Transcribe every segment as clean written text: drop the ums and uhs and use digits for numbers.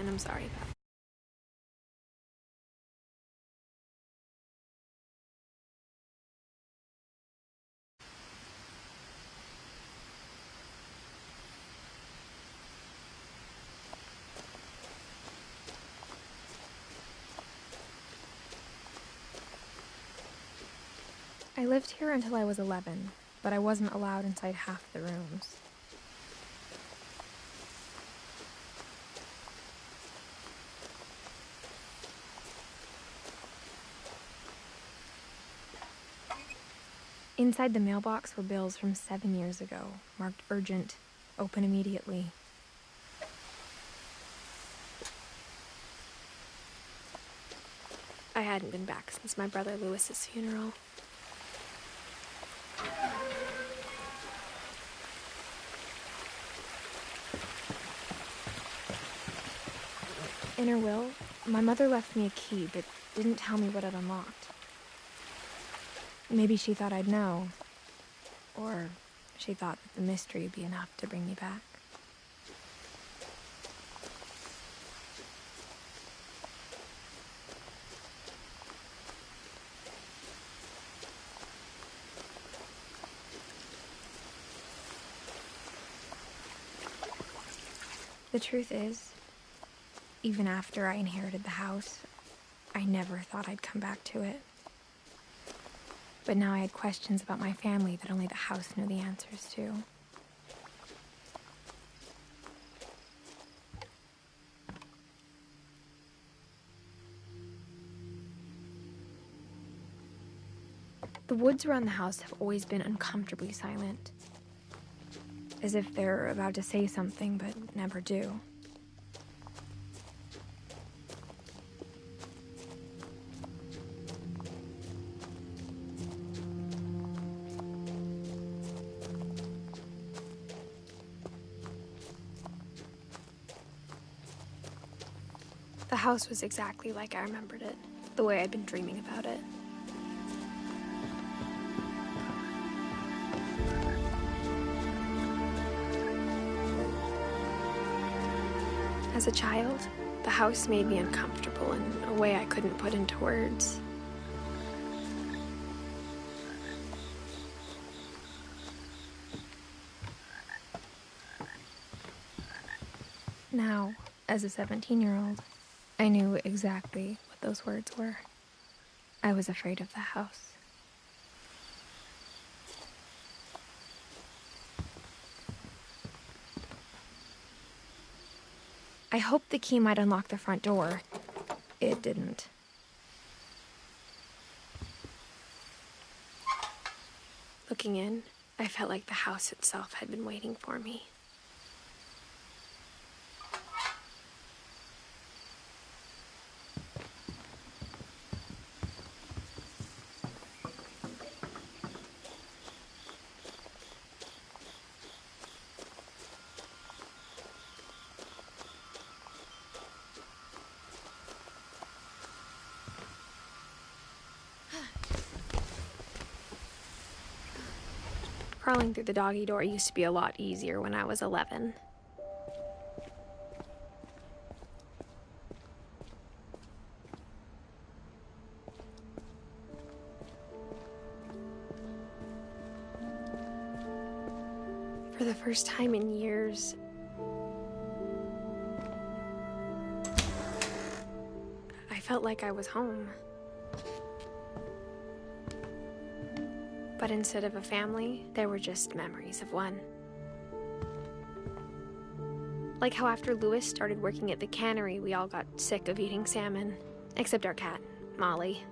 and I'm sorry about it. I lived here until I was 11, but I wasn't allowed inside half the rooms. Inside the mailbox were bills from 7 years ago, marked urgent, open immediately. I hadn't been back since my brother Lewis's funeral. In her will, my mother left me a key, but didn't tell me what it unlocked. Maybe she thought I'd know, or she thought that the mystery would be enough to bring me back. The truth is, even after I inherited the house, I never thought I'd come back to it. But now I had questions about my family that only the house knew the answers to. The woods around the house have always been uncomfortably silent, as if they're about to say something but never do. The house was exactly like I remembered it, the way I'd been dreaming about it. As a child, the house made me uncomfortable in a way I couldn't put into words. Now, as a 17-year-old, I knew exactly what those words were. I was afraid of the house. I hoped the key might unlock the front door. It didn't. Looking in, I felt like the house itself had been waiting for me. Crawling through the doggy door used to be a lot easier when I was 11. For the first time in years, I felt like I was home. But instead of a family, there were just memories of one. Like how after Lewis started working at the cannery, we all got sick of eating salmon. Except our cat, Molly.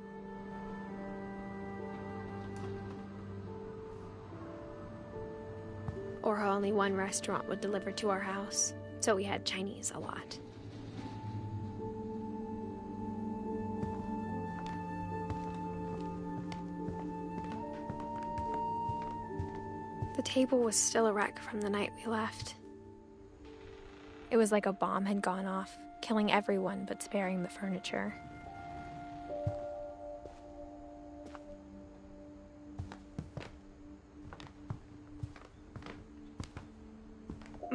Or how only one restaurant would deliver to our house, so we had Chinese a lot. The table was still a wreck from the night we left. It was like a bomb had gone off, killing everyone but sparing the furniture.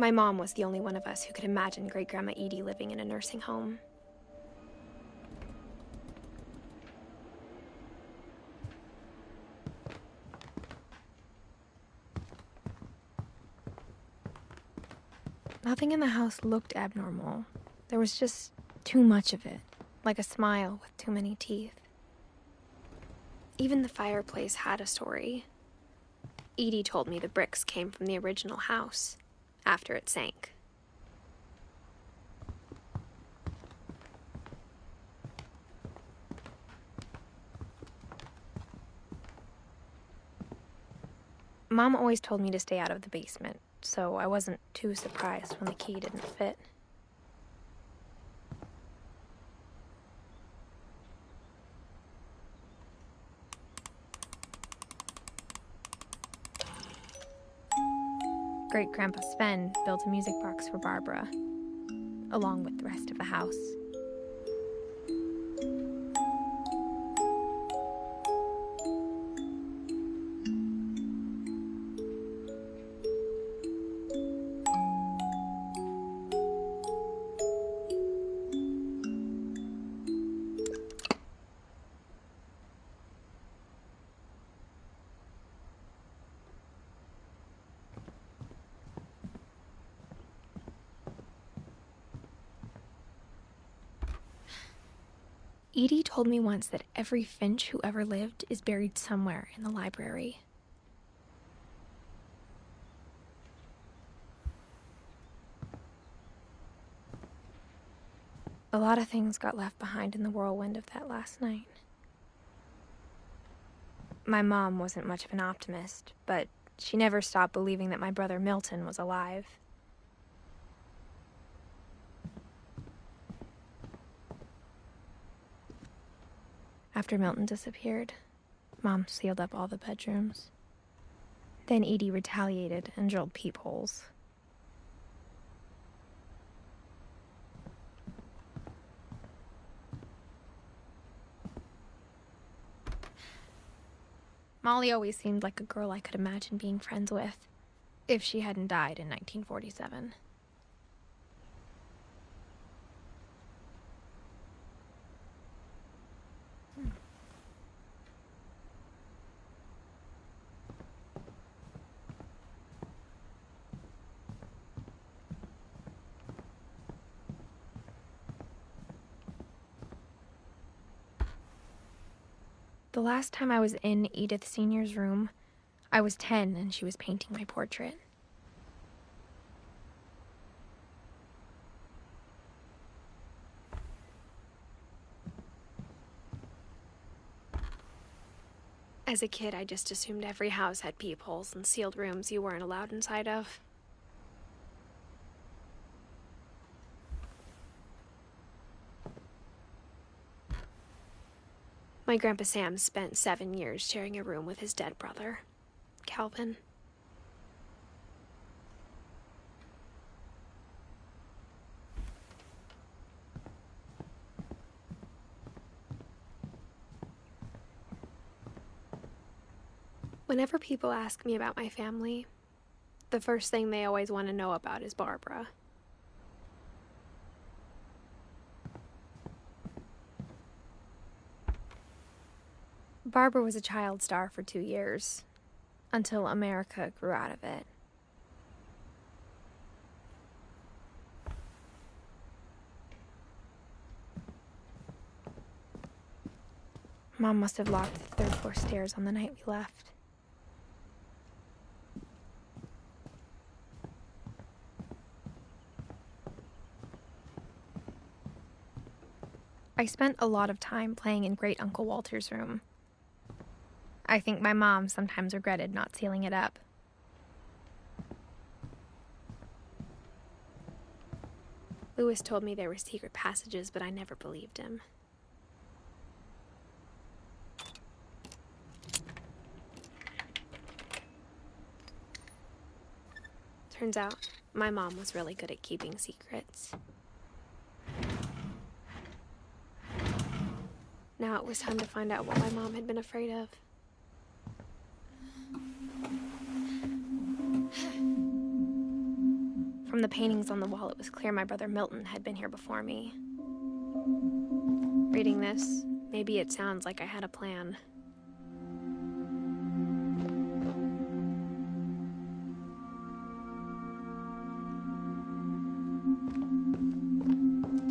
My mom was the only one of us who could imagine Great-Grandma Edie living in a nursing home. Nothing in the house looked abnormal. There was just too much of it, like a smile with too many teeth. Even the fireplace had a story. Edie told me the bricks came from the original house, after it sank. Mom always told me to stay out of the basement, so I wasn't too surprised when the key didn't fit. Great-Grandpa Sven built a music box for Barbara, along with the rest of the house. Edie told me once that every Finch who ever lived is buried somewhere in the library. A lot of things got left behind in the whirlwind of that last night. My mom wasn't much of an optimist, but she never stopped believing that my brother Milton was alive. After Milton disappeared, Mom sealed up all the bedrooms. Then Edie retaliated and drilled peepholes. Molly always seemed like a girl I could imagine being friends with, if she hadn't died in 1947. The last time I was in Edith Sr.'s room, I was 10 and she was painting my portrait. As a kid, I just assumed every house had peepholes and sealed rooms you weren't allowed inside of. My Grandpa Sam spent 7 years sharing a room with his dead brother, Calvin. Whenever people ask me about my family, the first thing they always want to know about is Barbara. Barbara was a child star for 2 years, until America grew out of it. Mom must have locked the third floor stairs on the night we left. I spent a lot of time playing in Great Uncle Walter's room. I think my mom sometimes regretted not sealing it up. Lewis told me there were secret passages, but I never believed him. Turns out, my mom was really good at keeping secrets. Now it was time to find out what my mom had been afraid of. From the paintings on the wall, it was clear my brother Milton had been here before me. Reading this, maybe it sounds like I had a plan.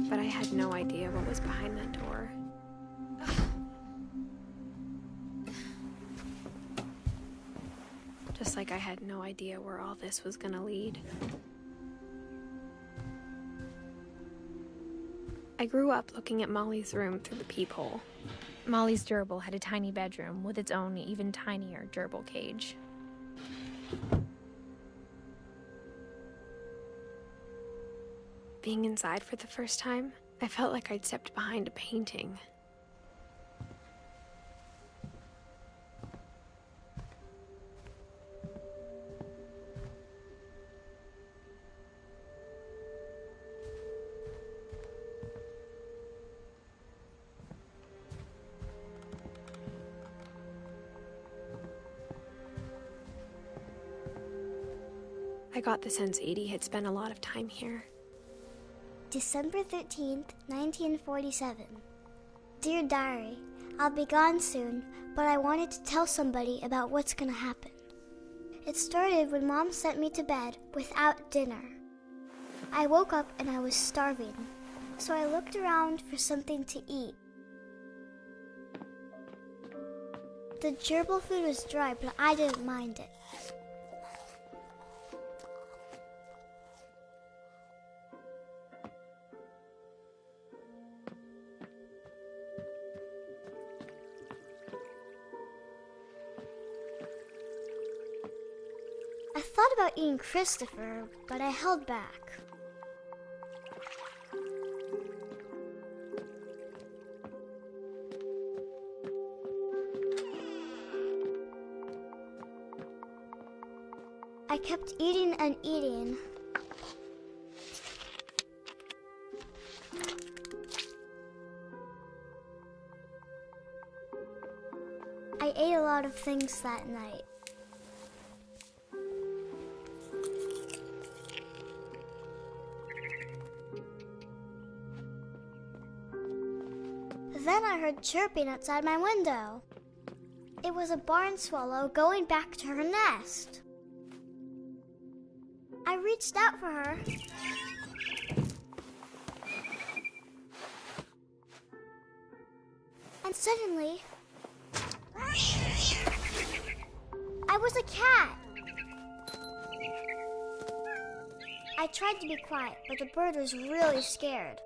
But I had no idea what was behind that door. Just like I had no idea where all this was gonna lead. I grew up looking at Molly's room through the peephole. Molly's gerbil had a tiny bedroom with its own even tinier gerbil cage. Being inside for the first time, I felt like I'd stepped behind a painting. I got the sense Edie had spent a lot of time here. December 13th, 1947. Dear Diary, I'll be gone soon, but I wanted to tell somebody about what's gonna happen. It started when Mom sent me to bed without dinner. I woke up and I was starving, so I looked around for something to eat. The gerbil food was dry, but I didn't mind it. I thought about eating Christopher, but I held back. I kept eating and eating. I ate a lot of things that night. Then I heard chirping outside my window. It was a barn swallow going back to her nest. I reached out for her. And suddenly, I was a cat. I tried to be quiet, but the bird was really scared.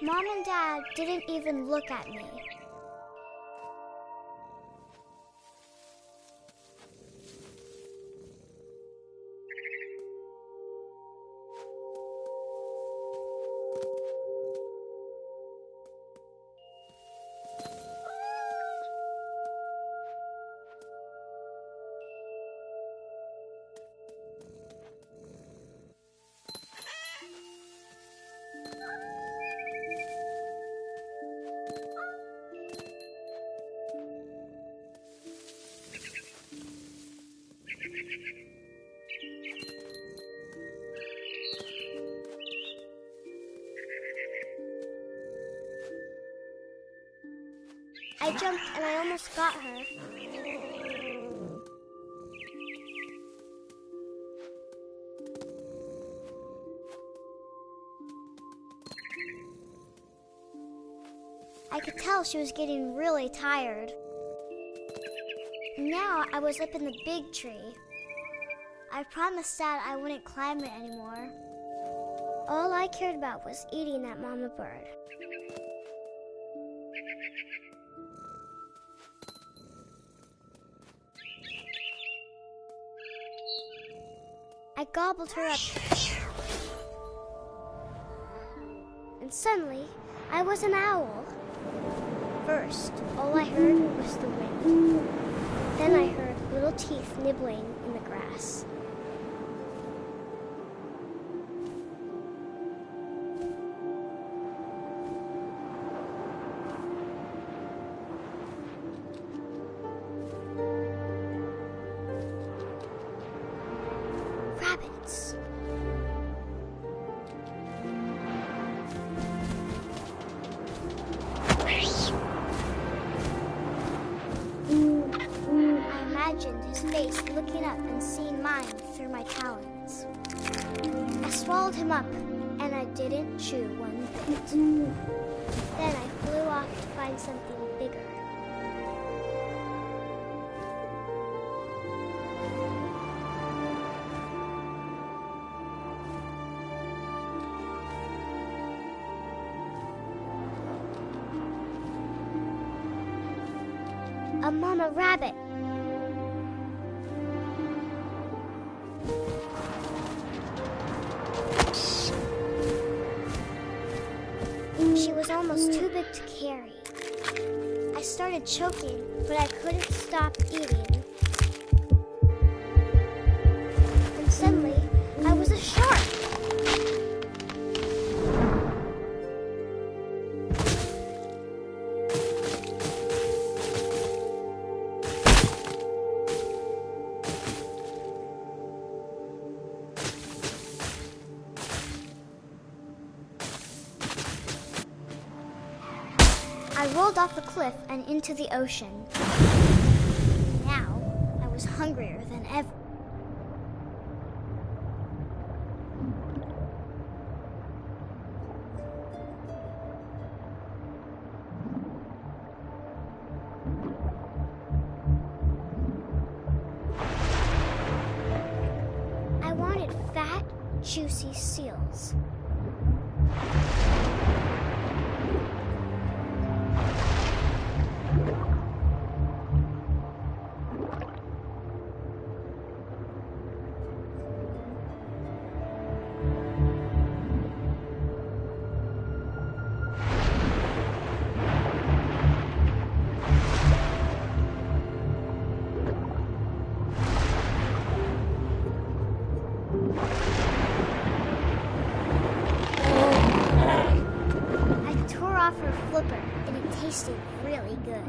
Mom and Dad didn't even look at me. I jumped and I almost got her. I could tell she was getting really tired. Now I was up in the big tree. I promised Dad I wouldn't climb it anymore. All I cared about was eating that mama bird. I gobbled her up. And suddenly, I was an owl. First, all I heard was the wind. Then I heard little teeth nibbling in the grass. once. I imagined his face looking up and seeing mine through my talons. I swallowed him up, and I didn't chew one bit. Then I flew off to find something bigger. A mama rabbit. She was almost too big to carry. I started choking, but I couldn't stop eating. And suddenly, I was a shark. I rolled off the cliff and into the ocean. Now, I was hungrier than ever. I wanted fat, juicy seals. Flipper, and it tasted really good.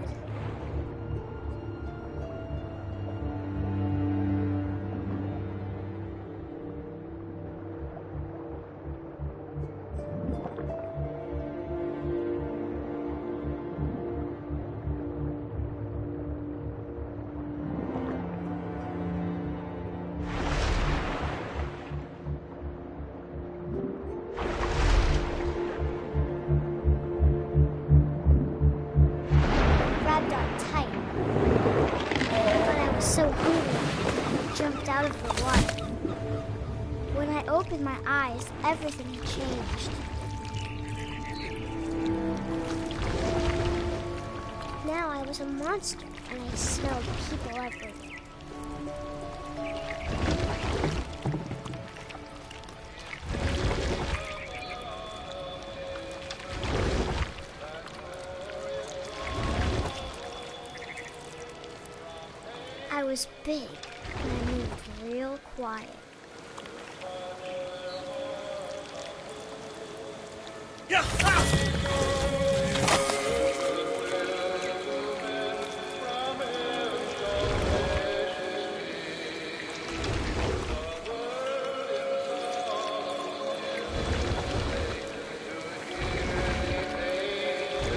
So hungry, I jumped out of the water. When I opened my eyes, everything changed. Now I was a monster, and I smelled people everywhere. I was big, and I moved real quiet.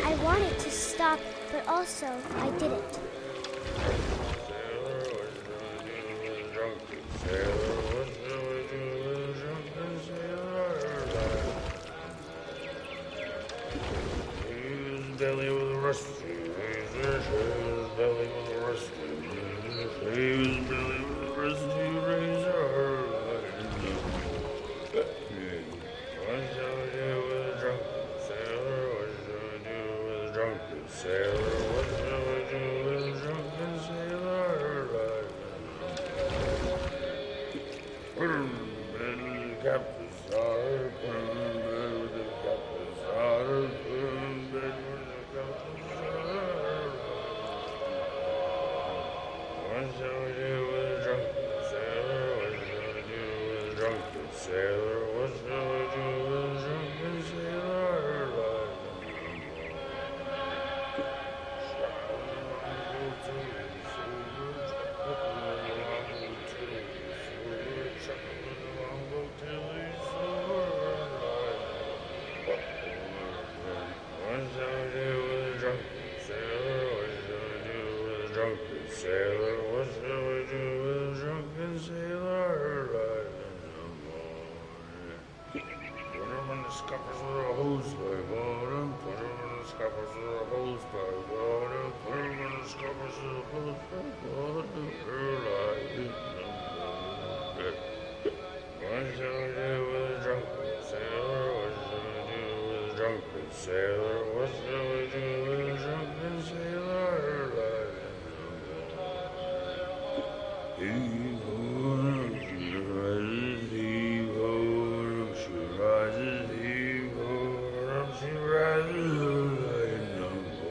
I wanted to stop, but also I didn't. Belly with a rusty razor, his belly with a rusty razor, his belly with a rusty razor. What shall we do with a drunken sailor? What shall we do with a drunken sailor? What shall we do with a drunken sailor? Bed with the captain's daughter, bed with the captain's daughter, bed with the captain's daughter. What shall we do with a drunken sailor? What shall we do with a drunken sailor? What shall we do with a drunken sailor? drunken sailor? What shall we do with a drunken sailor alive in the morning? Put him in the scuppers with a hose pipe on him. Put him in the scuppers with a hose pipe on him. Put him in the scuppers with a hose pipe on him. Alive in the morning. What shall we do with a drunken sailor? What shall we do with a drunken sailor? What shall we do with a drunken sailor alive in the morning? Heave-ho, she rises, heave-ho, she rises, heave-ho, she rises alive in the morning.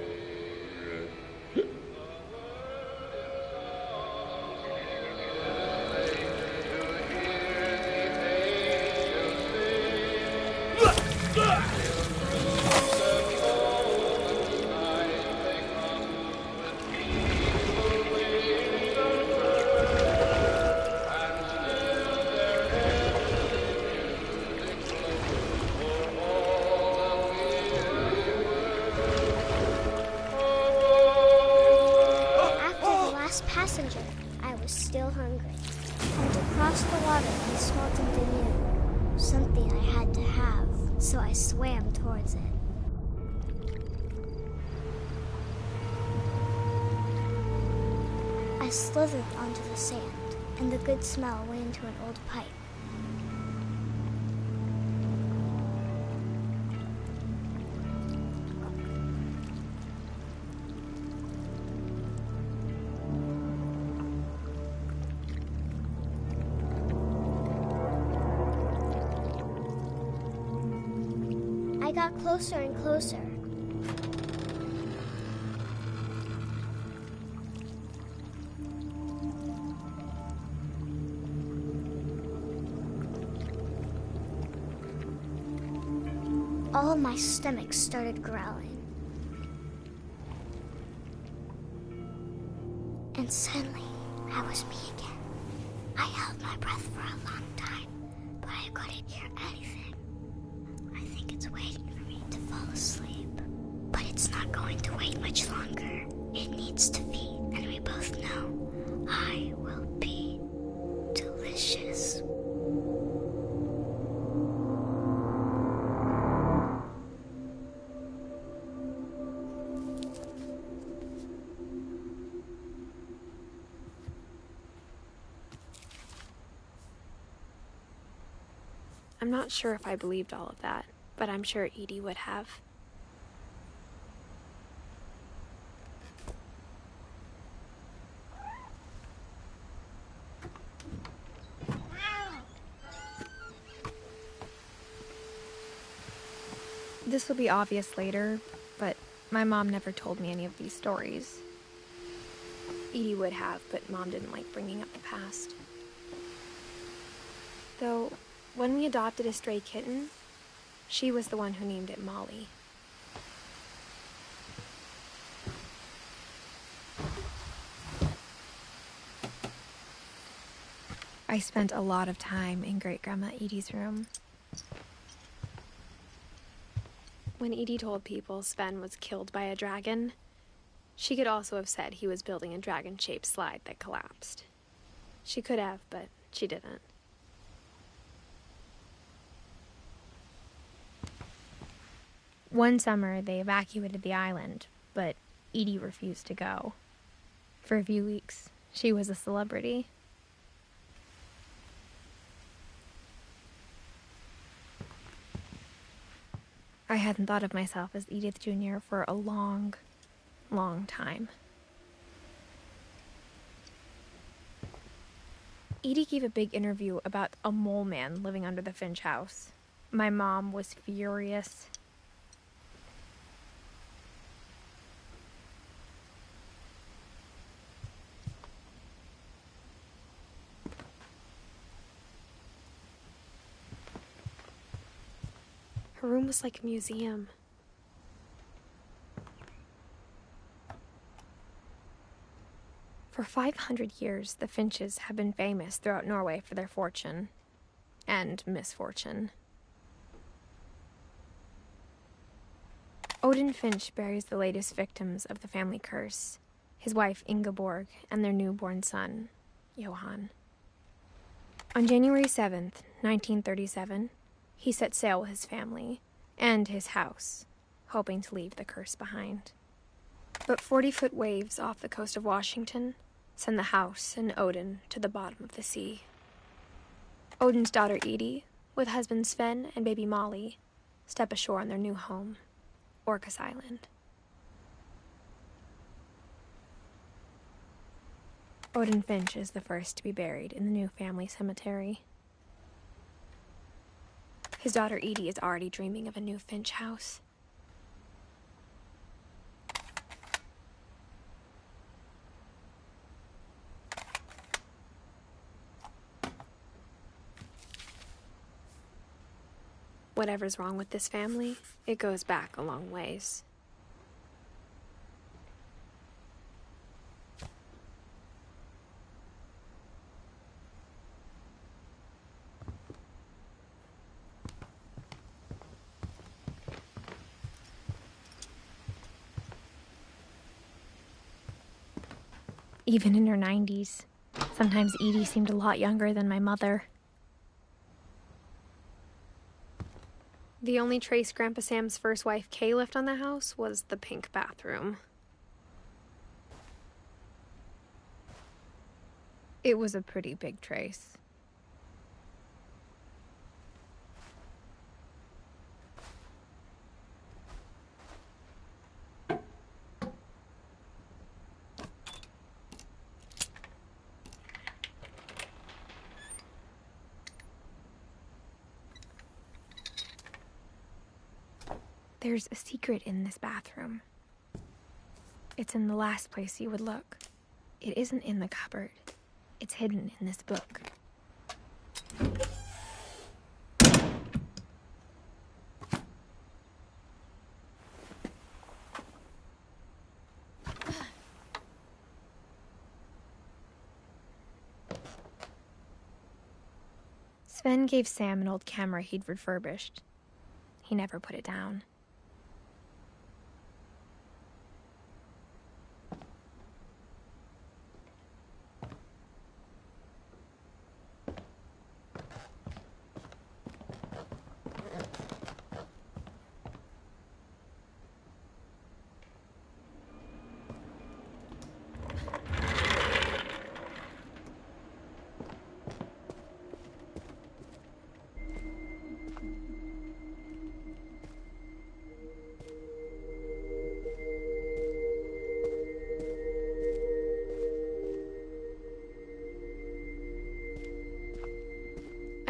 Passenger, I was still hungry. And to cross the water, I smelled something new. Something I had to have, so I swam towards it. I slithered onto the sand, and the good smell went into an old pipe. I got closer and closer. All of my stomach started growling. And suddenly, I was me again. I held my breath for a long time, but I couldn't hear anything. I think it's waiting for me to fall asleep. But it's not going to wait much longer. It needs to feed, and we both know I will be delicious. I'm not sure if I believed all of that, but I'm sure Edie would have. This will be obvious later, but my mom never told me any of these stories. Edie would have, but Mom didn't like bringing up the past. Though, when we adopted a stray kitten, she was the one who named it Molly. I spent a lot of time in Great-Grandma Edie's room. When Edie told people Sven was killed by a dragon, she could also have said he was building a dragon-shaped slide that collapsed. She could have, but she didn't. One summer, they evacuated the island, but Edie refused to go. For a few weeks, she was a celebrity. I hadn't thought of myself as Edith Jr. for a long, long time. Edie gave a big interview about a mole man living under the Finch house. My mom was furious. Her room was like a museum. For 500 years, the Finches have been famous throughout Norway for their fortune and misfortune. Odin Finch buries the latest victims of the family curse his wife Ingeborg, and their newborn son, Johann. On January 7th, 1937, he set sail with his family and his house, hoping to leave the curse behind. But 40-foot waves off the coast of Washington send the house and Odin to the bottom of the sea. Odin's daughter Edie, with husband Sven and baby Molly, step ashore on their new home, Orcas Island. Odin Finch is the first to be buried in the new family cemetery. His daughter Edie is already dreaming of a new Finch house. Whatever's wrong with this family, it goes back a long ways. Even in her 90s, sometimes Edie seemed a lot younger than my mother. The only trace Grandpa Sam's first wife, Kay, left on the house was the pink bathroom. It was a pretty big trace. There's a secret in this bathroom. It's in the last place you would look. It isn't in the cupboard. It's hidden in this book. Sven gave Sam an old camera he'd refurbished. He never put it down.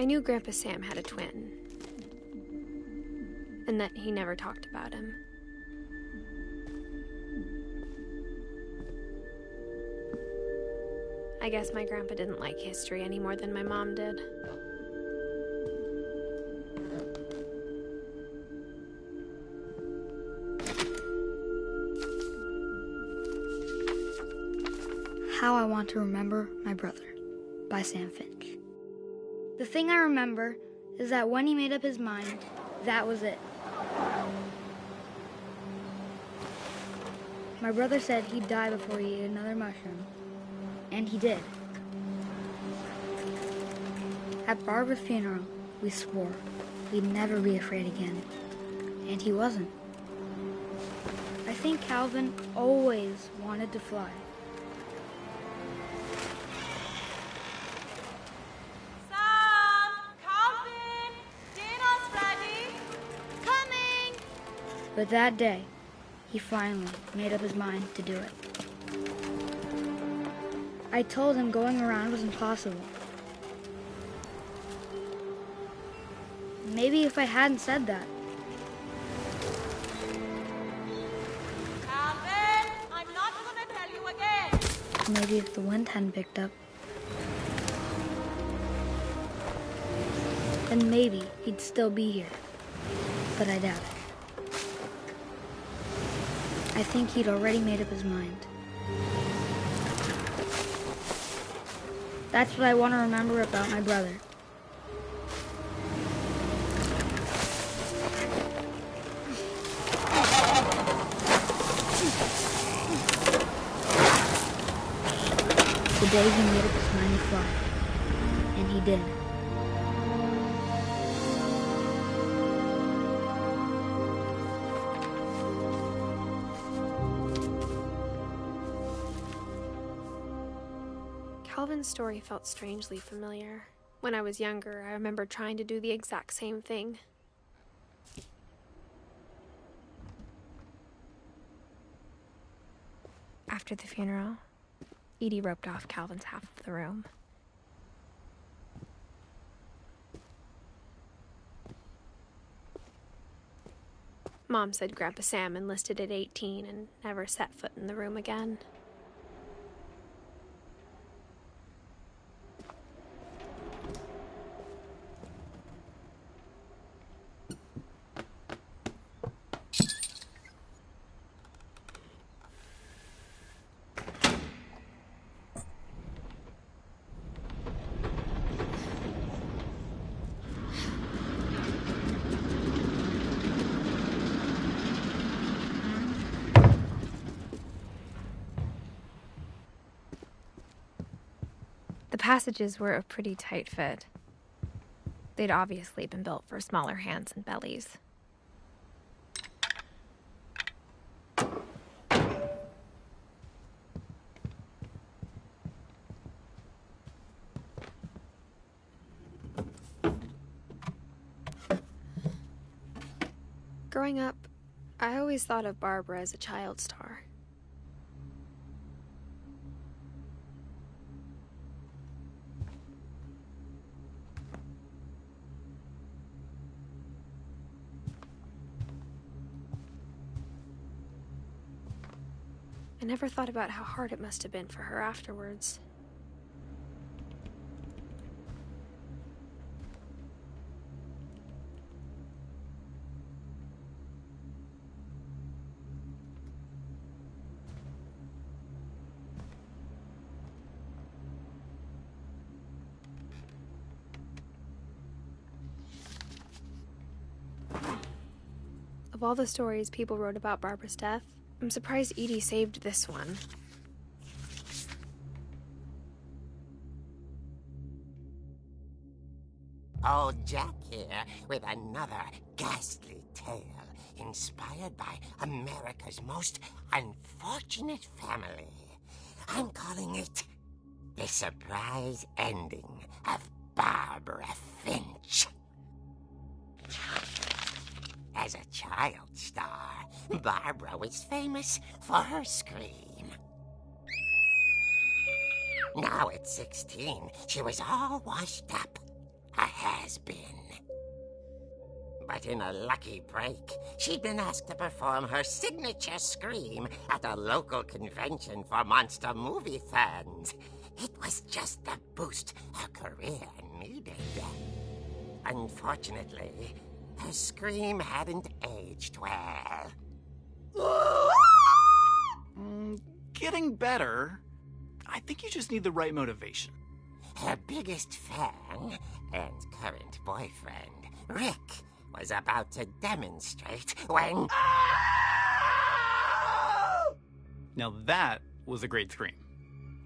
I knew Grandpa Sam had a twin, and that he never talked about him. I guess my grandpa didn't like history any more than my mom did. How I Want to Remember My Brother by Sam Finch. The thing I remember is that when he made up his mind, that was it. My brother said he'd die before he ate another mushroom, and he did. At Barbara's funeral, we swore we'd never be afraid again, and he wasn't. I think Calvin always wanted to fly. But that day, he finally made up his mind to do it. I told him going around was impossible. Maybe if I hadn't said that. Calvin, I'm not gonna tell you again. Maybe if the wind hadn't picked up. Then maybe he'd still be here. But I doubt it. I think he'd already made up his mind. That's what I want to remember about my brother. The day he made up his mind to fly. And he did. Calvin's story felt strangely familiar. When I was younger, I remember trying to do the exact same thing. After the funeral, Edie roped off Calvin's half of the room. Mom said Grandpa Sam enlisted at 18 and never set foot in the room again. The passages were a pretty tight fit. They'd obviously been built for smaller hands and bellies. Growing up, I always thought of Barbara as a child star. I never thought about how hard it must have been for her afterwards. Of all the stories people wrote about Barbara's death, I'm surprised Edie saved this one. Old Jack here with another ghastly tale inspired by America's most unfortunate family. I'm calling it The Surprise Ending of Barbara Finch. As a child star, Barbara was famous for her scream. Now at 16, she was all washed up, a has-been. But in a lucky break, she'd been asked to perform her signature scream at a local convention for monster movie fans. It was just the boost her career needed. Unfortunately, her scream hadn't aged well. Getting better. I think you just need the right motivation. Her biggest fan and current boyfriend, Rick, was about to demonstrate when... Now that was a great scream.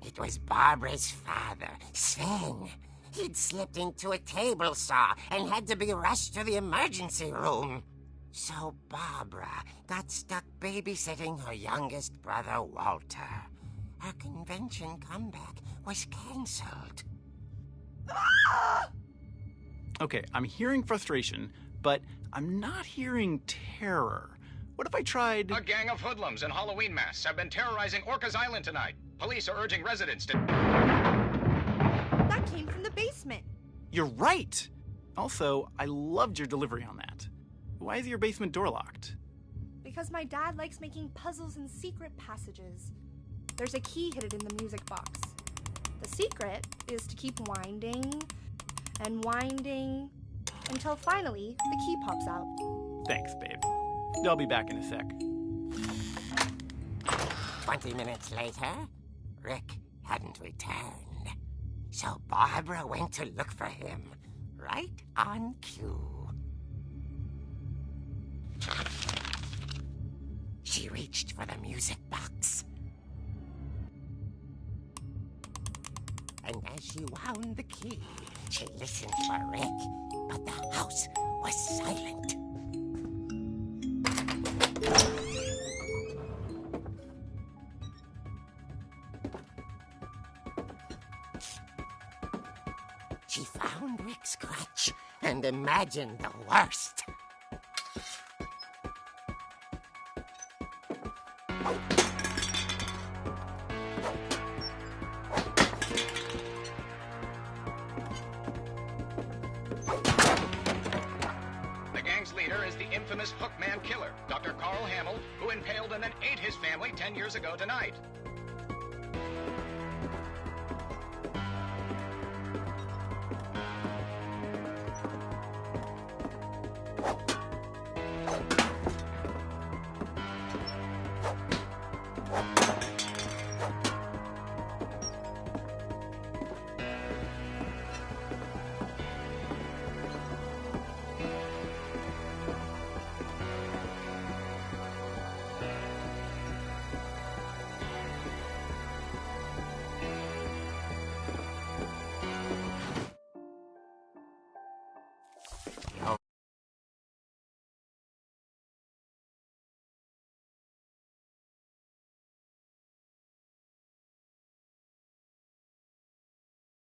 It was Barbara's father, Sven. He'd slipped into a table saw and had to be rushed to the emergency room. So Barbara got stuck babysitting her youngest brother, Walter. Her convention comeback was canceled. Okay, I'm hearing frustration, but I'm not hearing terror. What if I tried... A gang of hoodlums in Halloween masks have been terrorizing Orcas Island tonight. Police are urging residents to... That came from the basement. You're right! Also, I loved your delivery on that. Why is your basement door locked? Because my dad likes making puzzles and secret passages. There's a key hidden in the music box. The secret is to keep winding and winding until finally the key pops out. Thanks, babe. I'll be back in a sec. 20 minutes later, Rick hadn't returned. So Barbara went to look for him, right on cue. She reached for the music box. and as she wound the key, she listened for Rick, but the house was silent. She found Rick's crutch and imagined the worst. The gang's leader is the infamous Hookman killer, Dr. Carl Hamill, who impaled and then ate his family 10 years ago tonight.